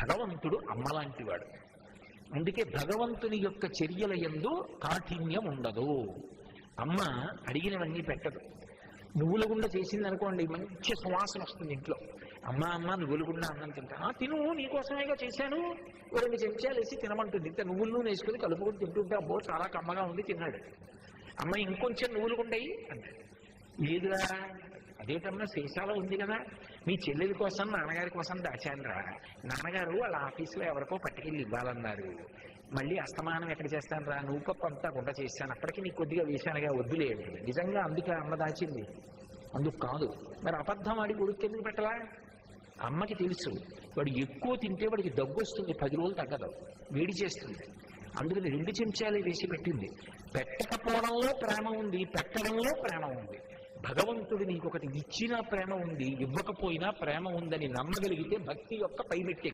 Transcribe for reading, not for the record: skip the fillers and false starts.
భగవంతుడు అమ్మలాంటి వాడు. అందుకే భగవంతుని యొక్క చర్యల యందు కాఠిన్యం ఉండదు. అమ్మ అడిగినవన్నీ పెట్టదు. నువ్వుల గుండ చేసింది అనుకోండి, మంచి సువాసన వస్తుంది ఇంట్లో. అమ్మ నువ్వుల గుండ అన్నం తింటా, తిను నీకోసమేగా చేశాను, 2 చెంచాలు వేసి తినమంటుంది. ఇంత నువ్వుల నూనె వేసుకుని కలుపుకొని తింటుంటే అబ్బో చాలా కమ్మగా ఉంది తిన్నాడు. అమ్మ ఇంకొంచెం నువ్వులు గుండయి అంటే, లేదురా అదేటమ్మా శేషాలో ఉంది కదా, మీ చెల్లెల కోసం నాన్నగారి కోసం దాచాను రా, నాన్నగారు వాళ్ళ ఆఫీసులో ఎవరికో పట్టుకెళ్ళి ఇవ్వాలన్నారు, మళ్ళీ అస్తమానం ఎక్కడ చేస్తాను రా, నువ్వు పప్పు అంతా గుంట చేశాను, అప్పటికి నీకు కొద్దిగా వేశానుగా వద్దులేదు. నిజంగా అందుకే అమ్మ దాచింది, అందుకు కాదు. మరి అబద్ధం ఆడి కొడుకు ఎందుకు పెట్టలా? అమ్మకి తెలుసు వాడు ఎక్కువ తింటే వాడికి దగ్గు వస్తుంది, 10 రోజులు తగ్గదు, వేడి చేస్తుంది. అందుకని 2 చెంచాలు వేసి పెట్టింది. పెట్టకపోవడంలో ప్రేమ ఉంది, పెట్టడంలో ప్రేమ ఉంది. భగవంతుడు నీకు ఒకటి ఇచ్చినా ప్రేమ ఉంది, ఇవ్వకపోయినా ప్రేమ ఉందని నమ్మగలిగితే భక్తి యొక్క పైమెట్టే.